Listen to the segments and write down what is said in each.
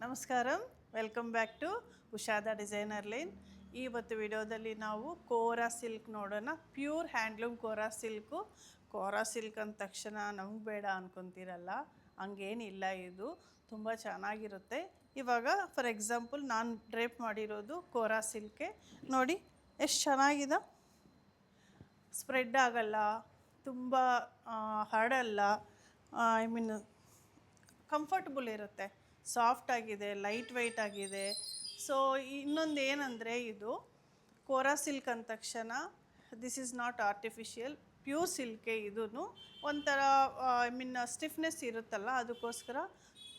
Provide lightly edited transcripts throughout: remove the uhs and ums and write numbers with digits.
ನಮಸ್ಕಾರಂ, welcome back to ಉಷಾದ designer line. ಇವತ್ತು ವಿಡಿಯೋದಲ್ಲಿ ನಾವು ಕೋರಾ ಸಿಲ್ಕ್ ನೋಡೋಣ. ಪ್ಯೂರ್ ಹ್ಯಾಂಡ್ಲೂಮ್ ಕೋರಾ ಸಿಲ್ಕ್ ಅಂದ ತಕ್ಷಣ ನಮ್ಗೆ ಬೇಡ ಅನ್ಕೊತೀರಲ್ಲ, ಹಂಗೇನಿಲ್ಲ. ಇದು ತುಂಬ ಚೆನ್ನಾಗಿರುತ್ತೆ. ಇವಾಗ ಫಾರ್ ಎಕ್ಸಾಂಪಲ್ ನಾನು ಡ್ರೇಪ್ ಮಾಡಿರೋದು ಕೋರಾ ಸಿಲ್ಕೆ. ನೋಡಿ ಎಷ್ಟು ಚೆನ್ನಾಗಿದೆ. ಸ್ಪ್ರೆಡ್ ಆಗಲ್ಲ, ತುಂಬ ಹರಡಲ್ಲ, ಐ ಮೀನ್ ಕಂಫರ್ಟಬಲ್ ಇರುತ್ತೆ, ಸಾಫ್ಟ್ ಆಗಿದೆ, ಲೈಟ್ ವೆಯ್ಟ್ ಆಗಿದೆ. ಸೊ ಇನ್ನೊಂದು ಏನಂದರೆ, ಇದು ಕೋರಾ ಸಿಲ್ಕ್ ಅಂದ ತಕ್ಷಣ this is not artificial, pure ಸಿಲ್ಕೆ. ಇದೂ ಒಂಥರ ಐ ಮೀನ್ ಸ್ಟಿಫ್ನೆಸ್ ಇರುತ್ತಲ್ಲ, ಅದಕ್ಕೋಸ್ಕರ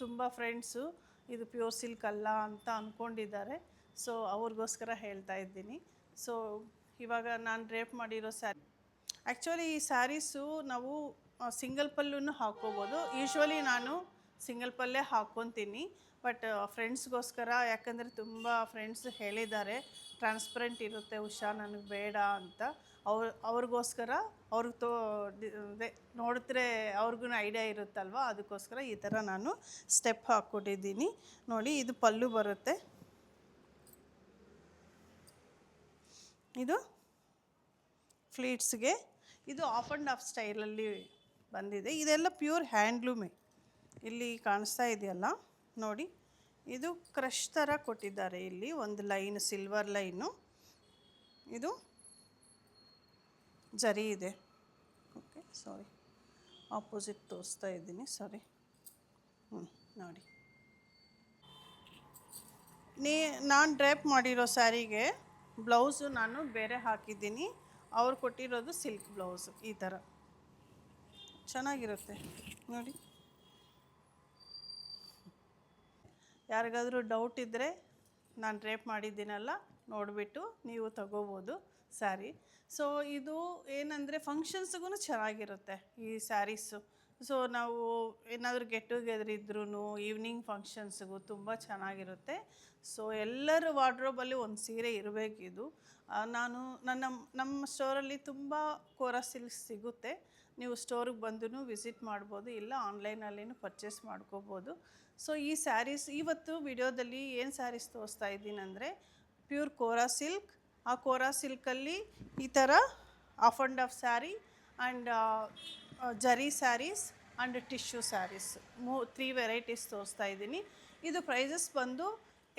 ತುಂಬ ಫ್ರೆಂಡ್ಸು ಇದು ಪ್ಯೂರ್ ಸಿಲ್ಕ್ ಅಲ್ಲ ಅಂತ ಅಂದ್ಕೊಂಡಿದ್ದಾರೆ. ಸೊ ಅವ್ರಿಗೋಸ್ಕರ ಹೇಳ್ತಾ ಇದ್ದೀನಿ. ಸೊ ಇವಾಗ ನಾನು ಡ್ರೇಪ್ ಮಾಡಿರೋ ಸ್ಯಾರಿ, ಆ್ಯಕ್ಚುಲಿ ಈ ಸ್ಯಾರೀಸು ನಾವು ಸಿಂಗಲ್ ಪಲ್ಲೂ ಹಾಕ್ಕೋಬೋದು. ಯೂಶ್ವಲಿ ನಾನು ಸಿಂಗಲ್ ಪಲ್ಲೇ ಹಾಕ್ಕೊತೀನಿ, ಬಟ್ ಫ್ರೆಂಡ್ಸ್ಗೋಸ್ಕರ, ಯಾಕಂದರೆ ತುಂಬ ಫ್ರೆಂಡ್ಸ್ ಹೇಳಿದ್ದಾರೆ ಟ್ರಾನ್ಸ್ಪರೆಂಟ್ ಇರುತ್ತೆ ಉಷಾ, ನನಗೆ ಬೇಡ ಅಂತ. ಅವ್ರಿಗೋಸ್ಕರ ಅದೇ ನೋಡಿದ್ರೆ ಅವ್ರಿಗೂ ಐಡಿಯಾ ಇರುತ್ತಲ್ವ, ಅದಕ್ಕೋಸ್ಕರ ಈ ಥರ ನಾನು ಸ್ಟೆಪ್ ಹಾಕ್ಕೊಟ್ಟಿದ್ದೀನಿ. ನೋಡಿ, ಇದು ಪಲ್ಲು ಬರುತ್ತೆ, ಇದು ಫ್ಲೀಟ್ಸ್ಗೆ. ಇದು ಆಫ್ ಆ್ಯಂಡ್ ಆಫ್ ಸ್ಟೈಲಲ್ಲಿ ಬಂದಿದೆ. ಇದೆಲ್ಲ ಪ್ಯೂರ್ ಹ್ಯಾಂಡ್ಲೂಮೇ. ಇಲ್ಲಿ ಕಾಣಿಸ್ತಾ ಇದೆಯಲ್ಲ ನೋಡಿ, ಇದು ಕ್ರಶ್ ಥರ ಕೊಟ್ಟಿದ್ದಾರೆ. ಇಲ್ಲಿ ಒಂದು ಲೈನ್, ಸಿಲ್ವರ್ ಲೈನು, ಇದು ಜರಿ ಇದೆ. ಓಕೆ, ಸಾರಿ, ಆಪೋಸಿಟ್ ತೋರಿಸ್ತಾ ಇದ್ದೀನಿ, ಸಾರಿ. ನೋಡಿ, ನಾನು ಡ್ರೇಪ್ ಮಾಡಿರೋ ಸ್ಯಾರಿಗೆ ಬ್ಲೌಸು ನಾನು ಬೇರೆ ಹಾಕಿದ್ದೀನಿ. ಅವ್ರು ಕೊಟ್ಟಿರೋದು ಸಿಲ್ಕ್ ಬ್ಲೌಸು. ಈ ಥರ ಚೆನ್ನಾಗಿರುತ್ತೆ ನೋಡಿ. ಯಾರಿಗಾದರೂ ಡೌಟ್ ಇದ್ದರೆ ನಾನು ಡ್ರೇಪ್ ಮಾಡಿದ್ದೀನಲ್ಲ, ನೋಡಿಬಿಟ್ಟು ನೀವು ತಗೋಬೋದು ಸ್ಯಾರಿ. ಸೊ ಇದು ಏನಂದರೆ ಫಂಕ್ಷನ್ಸ್ಗೂ ಚೆನ್ನಾಗಿರುತ್ತೆ ಈ ಸ್ಯಾರೀಸು. ಸೊ ನಾವು ಏನಾದರೂ ಗೆಟ್ ಟುಗೆದರ್ ಇದ್ರೂ, ಈವ್ನಿಂಗ್ ಫಂಕ್ಷನ್ಸ್ಗೂ ತುಂಬ ಚೆನ್ನಾಗಿರುತ್ತೆ. ಸೊ ಎಲ್ಲರ ವಾರ್ಡ್ರೋಬಲ್ಲಿ ಒಂದು ಸೀರೆ ಇರಬೇಕಿದು. ನಮ್ಮ ಸ್ಟೋರಲ್ಲಿ ತುಂಬ ಕೋರಾ ಸಿಲ್ಕ್ ಸಿಗುತ್ತೆ. ನೀವು ಸ್ಟೋರಿಗೆ ಬಂದು ವಿಸಿಟ್ ಮಾಡ್ಬೋದು, ಇಲ್ಲ ಆನ್ಲೈನಲ್ಲಿನೂ ಪರ್ಚೇಸ್ ಮಾಡ್ಕೋಬೋದು. ಸೊ ಈ ಸ್ಯಾರೀಸ್ ಇವತ್ತು ವಿಡಿಯೋದಲ್ಲಿ ಏನು ಸ್ಯಾರೀಸ್ ತೋರಿಸ್ತಾ ಇದ್ದೀನಿ ಅಂದರೆ, ಪ್ಯೂರ್ ಕೋರಾ ಸಿಲ್ಕ್. ಆ ಕೋರಾ ಸಿಲ್ಕಲ್ಲಿ ಈ ಥರ half and half sari and zari saris and tissue saris, 3 varieties ತೋರಿಸ್ತಾ ಇದ್ದೀನಿ. ಇದು ಪ್ರೈಸಸ್ ಬಂದು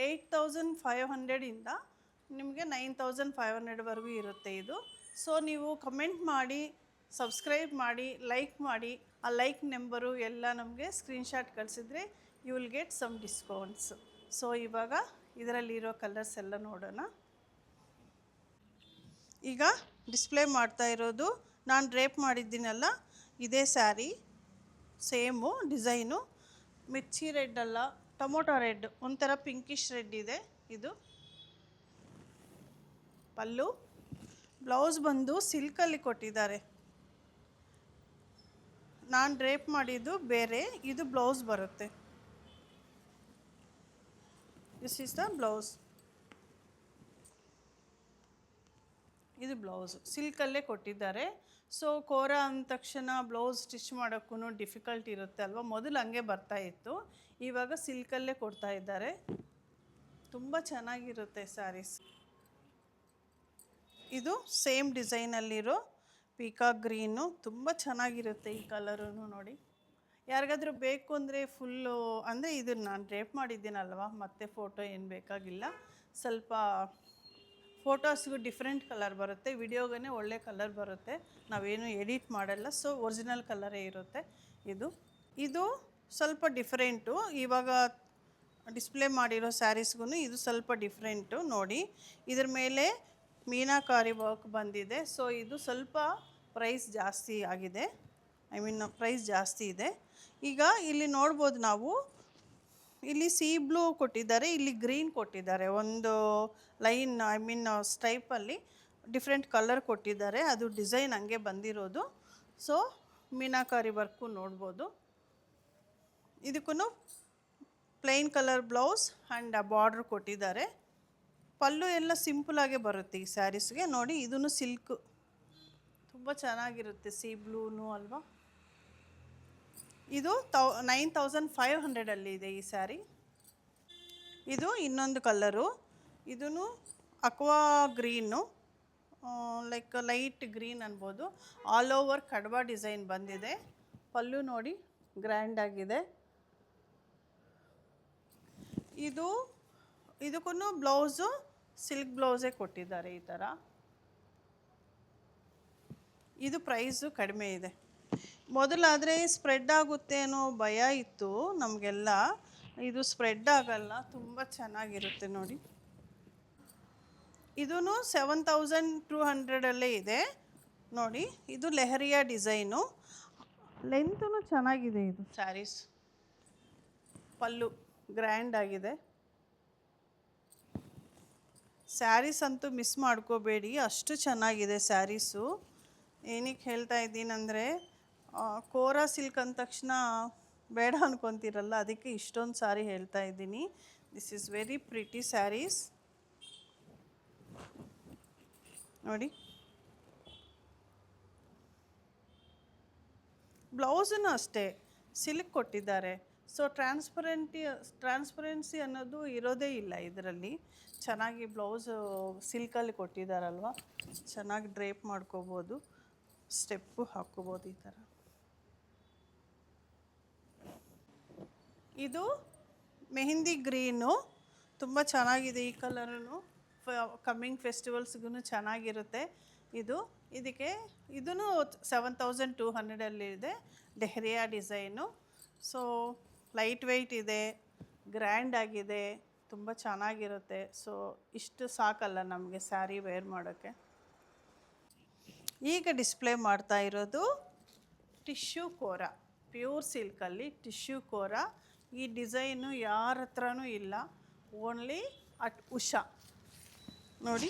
8500ಇಂದ ನಿಮಗೆ 9500ವರೆಗೂ ಇರುತ್ತೆ ಇದು. ಸೊ ನೀವು ಕಮೆಂಟ್ ಮಾಡಿ, ಸಬ್ಸ್ಕ್ರೈಬ್ ಮಾಡಿ, ಲೈಕ್ ಮಾಡಿ. ಆ ಲೈಕ್ ನಂಬರು ಎಲ್ಲ ನಮಗೆ ಸ್ಕ್ರೀನ್ಶಾಟ್ ಕಳಿಸಿದ್ರೆ you will get some discounts. So ಇವಾಗ ಇದರಲ್ಲಿರೋ ಕಲರ್ಸ್ ಎಲ್ಲ ನೋಡೋಣ. ಈಗ ಡಿಸ್ಪ್ಲೇ ಮಾಡ್ತಾ ಇರೋದು ನಾನು ಡ್ರೇಪ್ ಮಾಡಿದ್ದೀನಲ್ಲ, ಇದೇ ಸ್ಯಾರಿ, ಸೇಮು ಡಿಸೈನು. ಮಿರ್ಚಿ ರೆಡ್ ಅಲ್ಲ, ಟೊಮೊಟೊ ರೆಡ್, ಒಂಥರ ಪಿಂಕಿಶ್ ರೆಡ್ ಇದೆ. ಇದು ಪಲ್ಲು. ಬ್ಲೌಸ್ ಬಂದು ಸಿಲ್ಕಲ್ಲಿ ಕೊಟ್ಟಿದ್ದಾರೆ. ನಾನು ಡ್ರೇಪ್ ಮಾಡಿದ್ದು ಬೇರೆ, ಇದು ಬ್ಲೌಸ್ ಬರುತ್ತೆ. This is the blouse. ಇದು ಬ್ಲೌಸು ಸಿಲ್ಕಲ್ಲೇ ಕೊಟ್ಟಿದ್ದಾರೆ. ಸೊ ಕೋರಾ ಅಂದ ತಕ್ಷಣ ಬ್ಲೌಸ್ ಸ್ಟಿಚ್ ಮಾಡೋಕ್ಕೂ ಡಿಫಿಕಲ್ಟ್ ಇರುತ್ತೆ ಅಲ್ವ, ಮೊದಲು ಹಂಗೆ ಬರ್ತಾಯಿತ್ತು, ಇವಾಗ ಸಿಲ್ಕಲ್ಲೇ ಕೊಡ್ತಾ ಇದ್ದಾರೆ. ತುಂಬ ಚೆನ್ನಾಗಿರುತ್ತೆ ಸ್ಯಾರೀಸ್. ಇದು ಸೇಮ್ ಡಿಸೈನಲ್ಲಿರೋ ಪೀಕಾಕ್ ಗ್ರೀನು, ತುಂಬ ಚೆನ್ನಾಗಿರುತ್ತೆ ಈ ಕಲರೂ ನೋಡಿ. ಯಾರಿಗಾದ್ರೂ ಬೇಕು ಅಂದರೆ ಫುಲ್ಲು, ಅಂದರೆ ಇದನ್ನು ನಾನು ಡ್ರೇಪ್ ಮಾಡಿದ್ದೀನಲ್ವ, ಮತ್ತೆ ಫೋಟೋ ಏನು ಬೇಕಾಗಿಲ್ಲ. ಸ್ವಲ್ಪ ಫೋಟೋಸ್ಗೂ ಡಿಫ್ರೆಂಟ್ ಕಲರ್ ಬರುತ್ತೆ, ವಿಡಿಯೋಗೇ ಒಳ್ಳೆ ಕಲರ್ ಬರುತ್ತೆ, ನಾವೇನು ಎಡಿಟ್ ಮಾಡಲ್ಲ. ಸೊ ಒರಿಜಿನಲ್ ಕಲರೇ ಇರುತ್ತೆ. ಇದು ಸ್ವಲ್ಪ ಡಿಫ್ರೆಂಟು. ಇವಾಗ ಡಿಸ್ಪ್ಲೇ ಮಾಡಿರೋ ಸ್ಯಾರೀಸ್ಗೂ ಇದು ಸ್ವಲ್ಪ ಡಿಫ್ರೆಂಟು ನೋಡಿ. ಇದ್ರ ಮೇಲೆ ಮೀನಾಕಾರಿ ವರ್ಕ್ ಬಂದಿದೆ. ಸೊ ಇದು ಸ್ವಲ್ಪ ಪ್ರೈಸ್ ಜಾಸ್ತಿ ಆಗಿದೆ, ಐ ಮೀನ್ ಪ್ರೈಸ್ ಜಾಸ್ತಿ ಇದೆ. ಈಗ ಇಲ್ಲಿ ನೋಡ್ಬೋದು ನಾವು, ಇಲ್ಲಿ ಸೀ ಬ್ಲೂ ಕೊಟ್ಟಿದ್ದಾರೆ, ಇಲ್ಲಿ ಗ್ರೀನ್ ಕೊಟ್ಟಿದ್ದಾರೆ. ಒಂದು ಲೈನ್, ಐ ಮೀನ್ ಸ್ಟ್ರೈಪಲ್ಲಿ ಡಿಫ್ರೆಂಟ್ ಕಲರ್ ಕೊಟ್ಟಿದ್ದಾರೆ. ಅದು ಡಿಸೈನ್ ಹಂಗೆ ಬಂದಿರೋದು. ಸೊ ಮೀನಾಕಾರಿ ವರ್ಕು ನೋಡ್ಬೋದು. ಇದಕ್ಕೂ plain colour blouse and border ಕೊಟ್ಟಿದ್ದಾರೆ. ಪಲ್ಲು ಎಲ್ಲ ಸಿಂಪಲಾಗೆ ಬರುತ್ತೆ ಈ ಸ್ಯಾರೀಸ್ಗೆ. ನೋಡಿ, ಇದೂ ಸಿಲ್ಕು, ತುಂಬ ಚೆನ್ನಾಗಿರುತ್ತೆ, ಸೀ ಬ್ಲೂನು ಅಲ್ವಾ. ಇದು 9500 ಇದೆ ಈ ಸ್ಯಾರಿ. ಇದು ಇನ್ನೊಂದು ಕಲರು, ಇದೂ aqua green, like light green ಅನ್ಬೋದು. ಆಲ್ ಓವರ್ ಕಡ್ವಾ ಡಿಸೈನ್ ಬಂದಿದೆ. ಪಲ್ಲು ನೋಡಿ ಗ್ರ್ಯಾಂಡ್ ಆಗಿದೆ. ಇದಕ್ಕೂ ಬ್ಲೌಸು ಸಿಲ್ಕ್ ಬ್ಲೌಸೇ ಕೊಟ್ಟಿದ್ದಾರೆ ಈ ಥರ. ಇದು ಪ್ರೈಸು ಕಡಿಮೆ ಇದೆ. ಮೊದಲಾದರೆ ಸ್ಪ್ರೆಡ್ ಆಗುತ್ತೆ ಅನ್ನೋ ಭಯ ಇತ್ತು ನಮಗೆಲ್ಲ. ಇದು ಸ್ಪ್ರೆಡ್ ಆಗಲ್ಲ, ತುಂಬ ಚೆನ್ನಾಗಿರುತ್ತೆ ನೋಡಿ. ಇದೂ 7200 ಇದೆ ನೋಡಿ. ಇದು ಲೆಹರಿಯಾ ಡಿಸೈನು, ಲೆಂತೂ ಚೆನ್ನಾಗಿದೆ. ಇದು ಸ್ಯಾರೀಸ್ ಪಲ್ಲು ಗ್ರ್ಯಾಂಡ್ ಆಗಿದೆ. ಸ್ಯಾರೀಸ್ ಅಂತೂ ಮಿಸ್ ಮಾಡ್ಕೋಬೇಡಿ, ಅಷ್ಟು ಚೆನ್ನಾಗಿದೆ ಸ್ಯಾರೀಸು. ಏನಕ್ಕೆ ಹೇಳ್ತಾ ಇದ್ದೀನಂದರೆ, ಕೋರಾ ಸಿಲ್ಕ್ ಅಂದ ತಕ್ಷಣ ಬೇಡ ಅನ್ಕೊತೀರಲ್ಲ, ಅದಕ್ಕೆ ಇಷ್ಟೊಂದು ಸಾರಿ ಹೇಳ್ತಾ ಇದ್ದೀನಿ. This is very pretty sarees ನೋಡಿ. ಬ್ಲೌಸನ್ನು ಅಷ್ಟೇ ಸಿಲ್ಕ್ ಕೊಟ್ಟಿದ್ದಾರೆ. ಸೊ ಟ್ರಾನ್ಸ್ಪರೆನ್ಸಿ ಅನ್ನೋದು ಇರೋದೇ ಇಲ್ಲ ಇದರಲ್ಲಿ. ಚೆನ್ನಾಗಿ ಬ್ಲೌಸು ಸಿಲ್ಕಲ್ಲಿ ಕೊಟ್ಟಿದ್ದಾರಲ್ವ, ಚೆನ್ನಾಗಿ ಡ್ರೇಪ್ ಮಾಡ್ಕೋಬೋದು, ಸ್ಟೆಪ್ಪು ಹಾಕ್ಕೋಬೋದು ಈ ಥರ. ಇದು ಮೆಹಂದಿ ಗ್ರೀನು, ತುಂಬ ಚೆನ್ನಾಗಿದೆ ಈ ಕಲರೂ. ಕಮ್ಮಿಂಗ್ ಫೆಸ್ಟಿವಲ್ಸ್ಗೂ ಚೆನ್ನಾಗಿರುತ್ತೆ ಇದು. ಇದೂ 7200 ಇದೆ. Leheriya design. So light weight ಇದೆ, ಗ್ರ್ಯಾಂಡ್ ಆಗಿದೆ, ತುಂಬ ಚೆನ್ನಾಗಿರುತ್ತೆ. ಸೊ ಇಷ್ಟು ಸಾಕಲ್ಲ ನಮಗೆ ಸ್ಯಾರಿ ವೇರ್ ಮಾಡೋಕ್ಕೆ. ಈಗ ಡಿಸ್ಪ್ಲೇ ಮಾಡ್ತಾ ಇರೋದು ಟಿಶ್ಯೂ ಕೋರಾ, ಪ್ಯೂರ್ ಸಿಲ್ಕಲ್ಲಿ ಟಿಶ್ಯೂ ಕೋರಾ. ಈ ಡಿಸೈನು ಯಾರ ಹತ್ರನೂ ಇಲ್ಲ, ಓನ್ಲಿ ಅಟ್ ಉಷಾ ನೋಡಿ.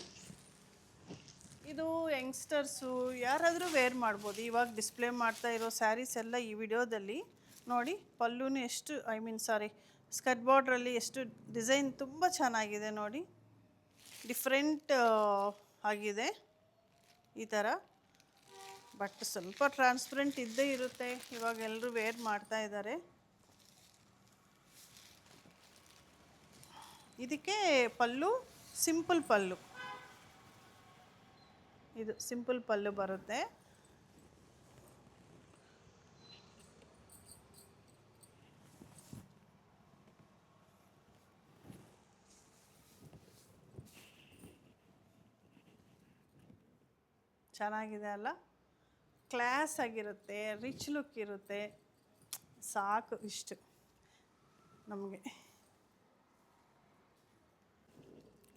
ಇದು ಯಂಗ್ಸ್ಟರ್ಸು ಯಾರಾದರೂ ವೇರ್ ಮಾಡ್ಬೋದು. ಇವಾಗ ಡಿಸ್ಪ್ಲೇ ಮಾಡ್ತಾ ಇರೋ ಸ್ಯಾರೀಸ್ ಎಲ್ಲ ಈ ವಿಡಿಯೋದಲ್ಲಿ ನೋಡಿ. ಪಲ್ಲುನು ಎಷ್ಟು ಸ್ಕರ್ಟ್ ಬಾರ್ಡ್ರಲ್ಲಿ ಎಷ್ಟು ಡಿಸೈನ್ ತುಂಬ ಚೆನ್ನಾಗಿದೆ ನೋಡಿ. ಡಿಫ್ರೆಂಟ್ ಆಗಿದೆ ಈ ಥರ. ಬಟ್ ಸ್ವಲ್ಪ ಟ್ರಾನ್ಸ್ಪರೆಂಟ್ ಇದ್ದೇ ಇರುತ್ತೆ, ಇವಾಗ ಎಲ್ಲರೂ ವೇರ್ ಮಾಡ್ತಾ ಇದ್ದಾರೆ. ಇದಕ್ಕೆ ಪಲ್ಲು ಸಿಂಪಲ್ ಪಲ್ಲು, ಇದು ಸಿಂಪಲ್ ಪಲ್ಲು ಬರುತ್ತೆ. ಚೆನ್ನಾಗಿದೆ ಅಲ್ಲ, ಕ್ಲಾಸ್ ಆಗಿರುತ್ತೆ, ರಿಚ್ ಲುಕ್ ಇರುತ್ತೆ. ಸಾಕು ಇಷ್ಟು ನಮಗೆ.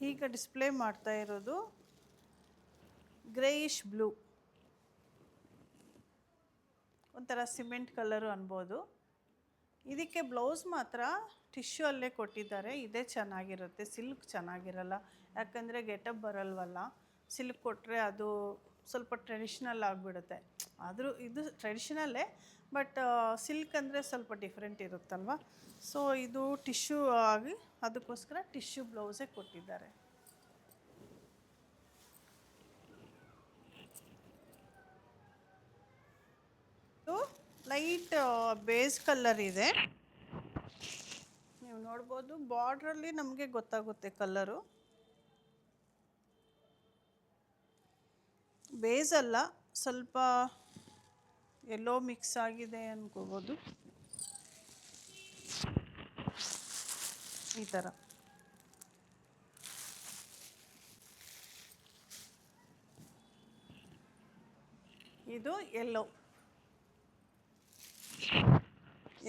ಈಗ ಡಿಸ್ಪ್ಲೇ ಮಾಡ್ತಾ ಇರೋದು ಗ್ರೇಯಿಶ್ ಬ್ಲೂ, ಒಂಥರ ಸಿಮೆಂಟ್ ಕಲರು ಅನ್ಬೋದು. ಇದಕ್ಕೆ ಬ್ಲೌಸ್ ಮಾತ್ರ ಟಿಶ್ಯೂ ಅಲ್ಲೇ ಕೊಟ್ಟಿದ್ದಾರೆ. ಇದೇ ಚೆನ್ನಾಗಿರುತ್ತೆ, ಸಿಲ್ಕ್ ಚೆನ್ನಾಗಿರಲ್ಲ, ಯಾಕಂದರೆ ಗೆಟಪ್ ಬರಲ್ವಲ್ಲ. ಸಿಲ್ಕ್ ಕೊಟ್ಟರೆ ಅದು ಸ್ವಲ್ಪ ಟ್ರೆಡಿಷ್ನಲ್ ಆಗಿಬಿಡುತ್ತೆ. ಆದರೂ ಇದು ಟ್ರೆಡಿಷ್ನಲ್ಲೇ, ಬಟ್ ಸಿಲ್ಕ್ ಅಂದರೆ ಸ್ವಲ್ಪ ಡಿಫ್ರೆಂಟ್ ಇರುತ್ತಲ್ವ. ಸೊ ಇದು ಟಿಶ್ಯೂ ಆಗಿ, ಅದಕ್ಕೋಸ್ಕರ ಟಿಶ್ಯೂ ಬ್ಲೌಸೇ ಕೊಟ್ಟಿದ್ದಾರೆ. ಇದು ಲೈಟ್ ಬೇಸ್ ಕಲರ್ ಇದೆ, ನೀವು ನೋಡ್ಬೋದು. ಬಾರ್ಡ್ರಲ್ಲಿ ನಮಗೆ ಗೊತ್ತಾಗುತ್ತೆ ಕಲರು. ಬೇಸ್ ಅಲ್ಲ, ಸ್ವಲ್ಪ ಎಲ್ಲೋ ಮಿಕ್ಸ್ ಆಗಿದೆ ಅನ್ಕೋಬೋದು ಈ ಥರ. ಇದು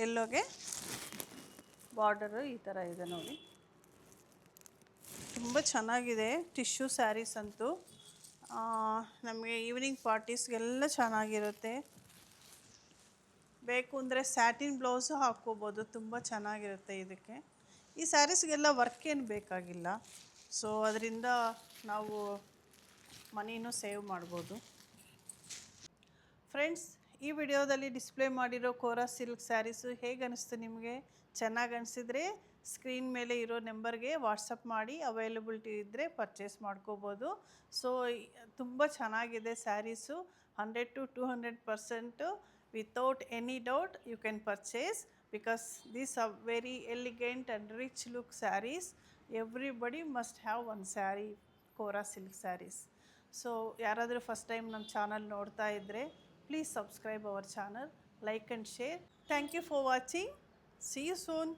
ಎಲ್ಲೋಗೆ ಬಾರ್ಡರು ಈ ಥರ ಇದೆ ನೋಡಿ. ತುಂಬ ಚೆನ್ನಾಗಿದೆ ಟಿಶ್ಯೂ ಸ್ಯಾರೀಸ್ ಅಂತೂ. ನಮಗೆ ಈವ್ನಿಂಗ್ ಪಾರ್ಟೀಸ್ಗೆಲ್ಲ ಚೆನ್ನಾಗಿರುತ್ತೆ. ಬೇಕು ಅಂದರೆ ಸ್ಯಾಟಿನ್ ಬ್ಲೌಸು ಹಾಕ್ಕೋಬೋದು, ತುಂಬ ಚೆನ್ನಾಗಿರುತ್ತೆ ಇದಕ್ಕೆ. ಈ ಸ್ಯಾರೀಸ್ಗೆಲ್ಲ ವರ್ಕ್ ಏನು ಬೇಕಾಗಿಲ್ಲ. ಸೊ ಅದರಿಂದ ನಾವು ಮನಿನೂ ಸೇವ್ ಮಾಡ್ಬೋದು. ಫ್ರೆಂಡ್ಸ್, ಈ ವಿಡಿಯೋದಲ್ಲಿ ಡಿಸ್ಪ್ಲೇ ಮಾಡಿರೋ ಕೋರಾ ಸಿಲ್ಕ್ ಸ್ಯಾರೀಸು ಹೇಗೆ ಅನಿಸ್ತು ನಿಮಗೆ? ಚೆನ್ನಾಗಿ ಅನಿಸಿದರೆ ಸ್ಕ್ರೀನ್ ಮೇಲೆ ಇರೋ ನಂಬರ್ಗೆ ವಾಟ್ಸಪ್ ಮಾಡಿ, ಅವೈಲಬಿಲಿಟಿ ಇದ್ದರೆ ಪರ್ಚೇಸ್ ಮಾಡ್ಕೋಬೋದು. ಸೊ ತುಂಬ ಚೆನ್ನಾಗಿದೆ sarees. 100 to 200% without any doubt you can purchase because these are very elegant and rich look sarees. Everybody must have one saree, Kora silk sarees. So ಯಾರಾದರೂ first time ನಮ್ಮ channel ನೋಡ್ತಾ ಇದ್ದರೆ please subscribe our channel, like and share. Thank you for watching. See you soon.